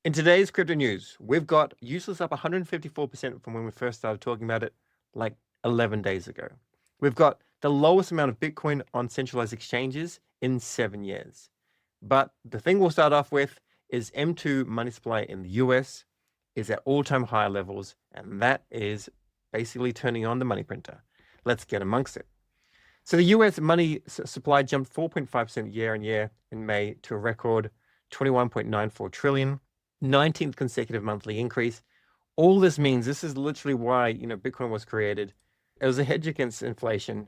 In today's crypto news, we've got useless up 154% from when we first started talking about it, like 11 days ago. We've got the lowest amount of Bitcoin on centralized exchanges in 7 years. But the thing we'll start off with is M2 money supply in the US is at all-time high levels, and that is basically turning on the money printer. Let's get amongst it. So the US money supply jumped 4.5% year on year in May to a record 21.94 trillion. 19th consecutive monthly increase. All this means, this is literally why, Bitcoin was created. It was a hedge against inflation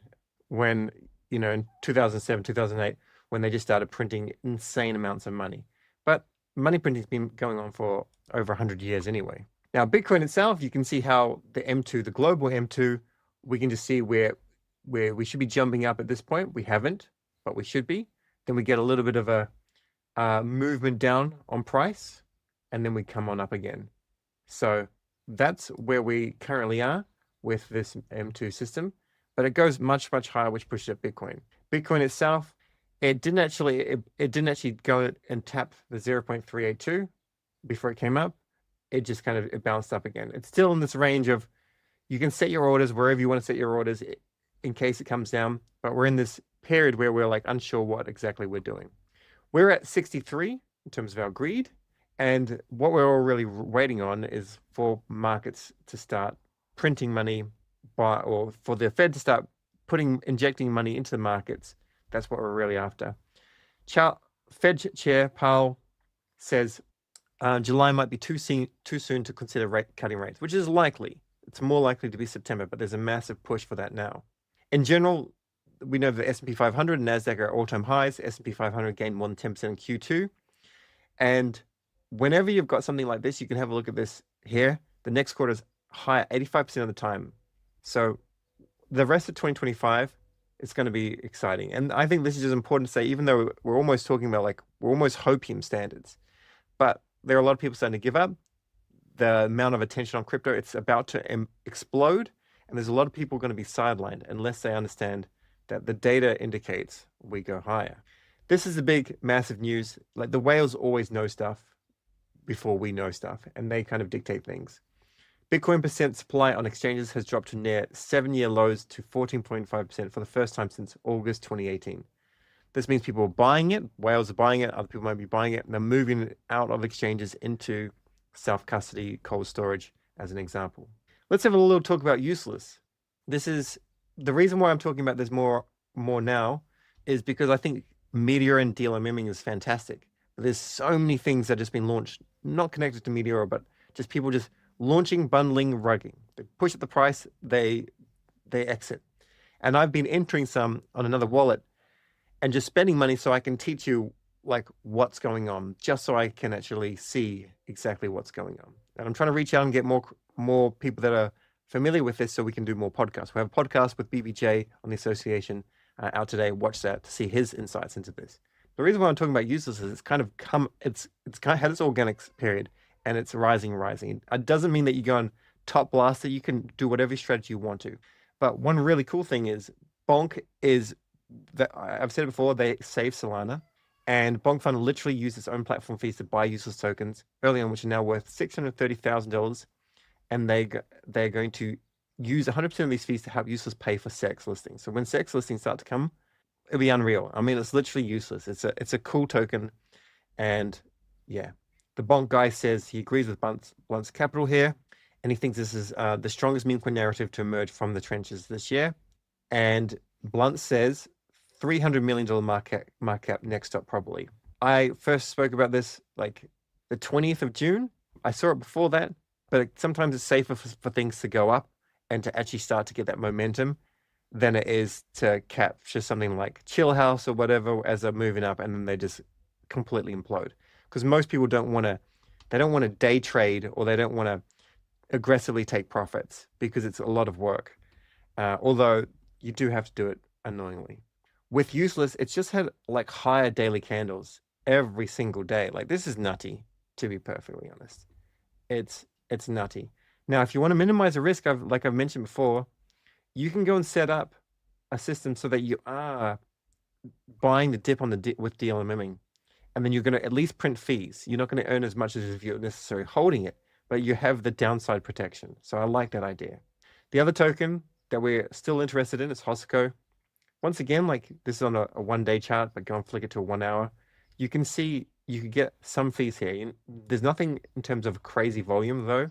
when, in 2007, 2008, when they just started printing insane amounts of money. But money printing's been going on for over 100 years anyway. Now, Bitcoin itself, you can see how the M2, the global M2, we can just see where we should be jumping up at this point. We haven't, but we should be. Then we get a little bit of a movement down on price, and then we come on up again. So that's where we currently are with this M2 system, but it goes much, much higher, which pushes up Bitcoin. Bitcoin itself, it didn't actually go and tap the 0.382 before it came up. It just it bounced up again. It's still in this range of, you can set your orders wherever you want to set your orders in case it comes down, but we're in this period where we're like unsure what exactly we're doing. We're at 63 in terms of our greed. And what we're all really waiting on is for markets to start printing money, or for the Fed to start injecting money into the markets. That's what we're really after. Fed Chair Powell says July might be too soon to consider cutting rates, which is likely. It's more likely to be September, but there's a massive push for that now. In general, we know the S&P 500 and NASDAQ are all-time highs. S&P 500 gained more than 10% in Q2. And whenever you've got something like this, you can have a look at this here. The next quarter is higher 85% of the time. So the rest of 2025 is going to be exciting. And I think this is just important to say, even though we're almost talking about we're almost hopium standards, but there are a lot of people starting to give up. The amount of attention on crypto, it's about to explode. And there's a lot of people going to be sidelined unless they understand that the data indicates we go higher. This is the big, massive news. Like, the whales always know stuff before we know stuff, and they kind of dictate things. Bitcoin percent supply on exchanges has dropped to near 7-year lows to 14.5% for the first time since August 2018. This means people are buying it, whales are buying it, other people might be buying it, and they're moving it out of exchanges into self-custody, cold storage, as an example. Let's have a little talk about useless. This is the reason why I'm talking about this more now, is because I think Meteor and dealer mimming is fantastic. But there's so many things that have just been launched, not connected to Meteor, but just people just launching, bundling, rugging. They push up the price, they exit. And I've been entering some on another wallet and just spending money so I can teach you what's going on, just so I can actually see exactly what's going on. And I'm trying to reach out and get more people that are familiar with this so we can do more podcasts. We have a podcast with BBJ on the association out today. Watch that to see his insights into this. The reason why I'm talking about useless is it's kind of had its organic period, and it's rising. It doesn't mean that you go on top blaster. You can do whatever strategy you want to. But one really cool thing is Bonk is that, I've said it before, they save Solana, and Bonk Fund literally used its own platform fees to buy useless tokens early on, which are now worth $630,000, and they're going to use 100% of these fees to help useless pay for SEX listings. So when SEX listings start to come, it'll be unreal. I mean, it's literally useless. It's a cool token, and yeah, the Bonk guy says he agrees with Blunt's capital here, and he thinks this is the strongest meme coin narrative to emerge from the trenches this year. And Blunt says $300 million market cap next up probably. I first spoke about this like the 20th of June. I saw it before that, but sometimes it's safer for things to go up and to actually start to get that momentum than it is to capture something like Chill House or whatever as they're moving up and then they just completely implode. Because most people don't want to day trade, or they don't want to aggressively take profits because it's a lot of work. Although you do have to do it annoyingly. With useless, it's just had like higher daily candles every single day. Like, this is nutty, to be perfectly honest. It's nutty. Now, if you want to minimize the risk, like I've mentioned before, you can go and set up a system so that you are buying the dip on with dealer mimming. and then you're going to at least print fees. You're not going to earn as much as if you're necessarily holding it, but you have the downside protection. So I like that idea. The other token that we're still interested in is Hosco. Once again, like this is on a 1-day chart, but go and flick it to a 1 hour. You can see you could get some fees here. There's nothing in terms of crazy volume though.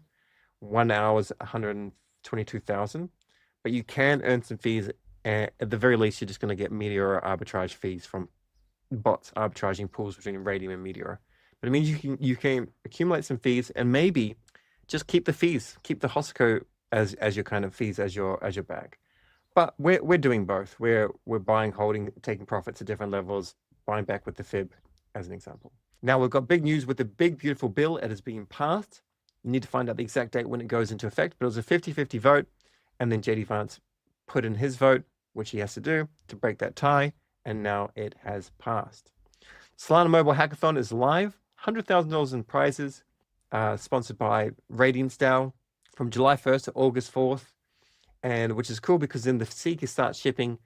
1 hour is 122,000, but you can earn some fees. And at the very least, you're just going to get Meteor arbitrage fees from bots arbitraging pools between Radium and Meteor. But it means you can accumulate some fees and maybe just keep the fees, keep the Hosco as your kind of fees as your bag. But we're doing both. We're buying, holding, taking profits at different levels, buying back with the fib as an example. Now we've got big news with the big beautiful bill. It has been passed. You need to find out the exact date when it goes into effect, but it was a 50-50 vote, and then JD Vance put in his vote, which he has to do to break that tie, and now it has passed. Solana Mobile Hackathon is live, $100,000 in prizes, sponsored by Radiance DAO from July 1st to August 4th, and which is cool because then the seekers start shipping,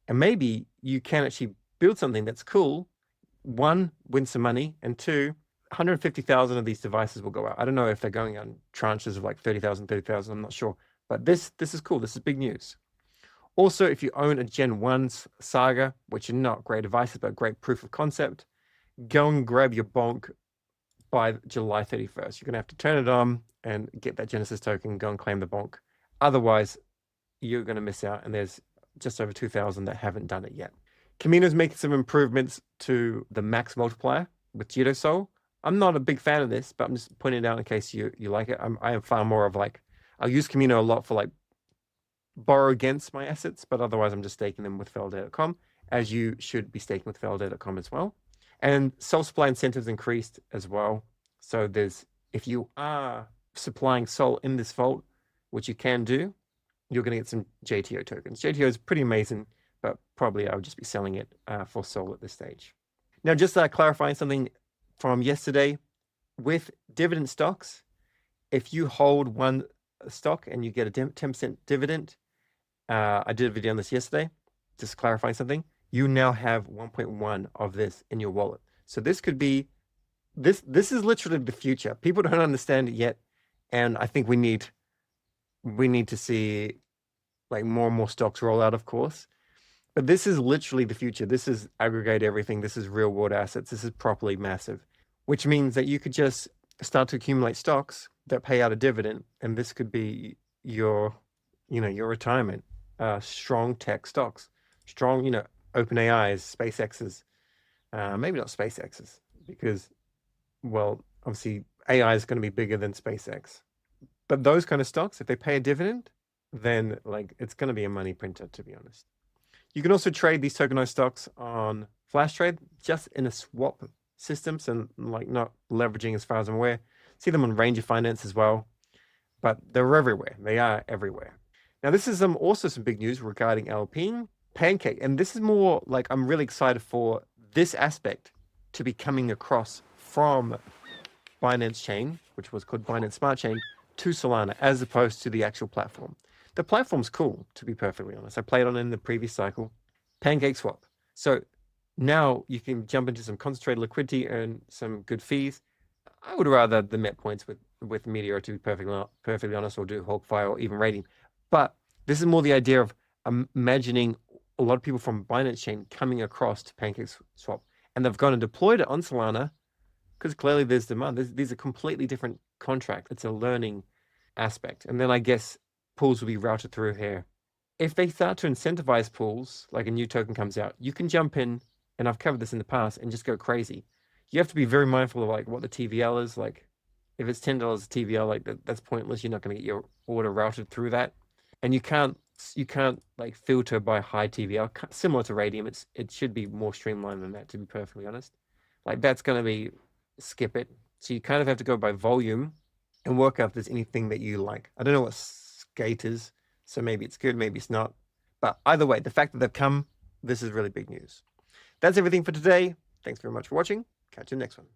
and maybe you can actually build something that's cool. 1, win some money, and 2, 150,000 of these devices will go out. I don't know if they're going on tranches of like 30,000, 30,000, I'm not sure, but this is cool. This is big news. Also, if you own a Gen 1 Saga, which are not great devices, but great proof of concept, go and grab your bonk by July 31st. You're going to have to turn it on and get that Genesis token, go and claim the bonk. Otherwise, you're going to miss out, and there's just over 2,000 that haven't done it yet. Kamino's making some improvements to the max multiplier with JitoSol. I'm not a big fan of this, but I'm just pointing it out in case you like it. I am far more of like, I'll use Kamino a lot for like borrow against my assets, but otherwise I'm just staking them with Faraday.com, as you should be staking with Faraday.com as well. And self-supply incentives increased as well. So if you are supplying Sol in this vault, which you can do, you're going to get some JTO tokens. JTO is pretty amazing, but probably I would just be selling it for Sol at this stage. Now, just clarifying something from yesterday, with dividend stocks, if you hold one stock and you get a 10% dividend, I did a video on this yesterday, just clarifying something. You now have 1.1 of this in your wallet. So this could be, this is literally the future. People don't understand it yet. And I think we need to see like more and more stocks roll out, of course. But this is literally the future. This is aggregate everything. This is real world assets. This is properly massive, which means that you could just start to accumulate stocks that pay out a dividend. And this could be your retirement. Strong tech stocks, strong, OpenAI's, SpaceX's, maybe not SpaceX's, because, well, obviously AI is going to be bigger than SpaceX. But those kind of stocks, if they pay a dividend, then like it's going to be a money printer, to be honest. You can also trade these tokenized stocks on Flash Trade, just in a swap system, so like not leveraging as far as I'm aware. See them on Ranger Finance as well, but they're everywhere. They are everywhere. Now, this is also some big news regarding Alpine Pancake, and this is more like I'm really excited for this aspect to be coming across from Binance Chain, which was called Binance Smart Chain, to Solana, as opposed to the actual platform. The platform's cool, to be perfectly honest. I played on it in the previous cycle. Pancake swap. So now you can jump into some concentrated liquidity, earn some good fees. I would rather the Met points with Meteor, to be perfectly honest, or do Hawkfire or even Radium. But this is more the idea of imagining a lot of people from Binance Chain coming across to Pancake Swap, and they've gone and deployed it on Solana because clearly there's demand. These are completely different contracts. It's a learning aspect. And then I guess pools will be routed through here. If they start to incentivize pools, like a new token comes out, you can jump in, and I've covered this in the past, and just go crazy. You have to be very mindful of like what the TVL is. Like if it's $10 a TVL, like that's pointless. You're not going to get your order routed through that. And you can't like filter by high TVL. Similar to Radium, it should be more streamlined than that, to be perfectly honest. Like that's going to be skip it. So you kind of have to go by volume and work out if there's anything that you like. I don't know what skate is, so maybe it's good, maybe it's not. But either way, the fact that they've come, this is really big news. That's everything for today. Thanks very much for watching. Catch you in the next one.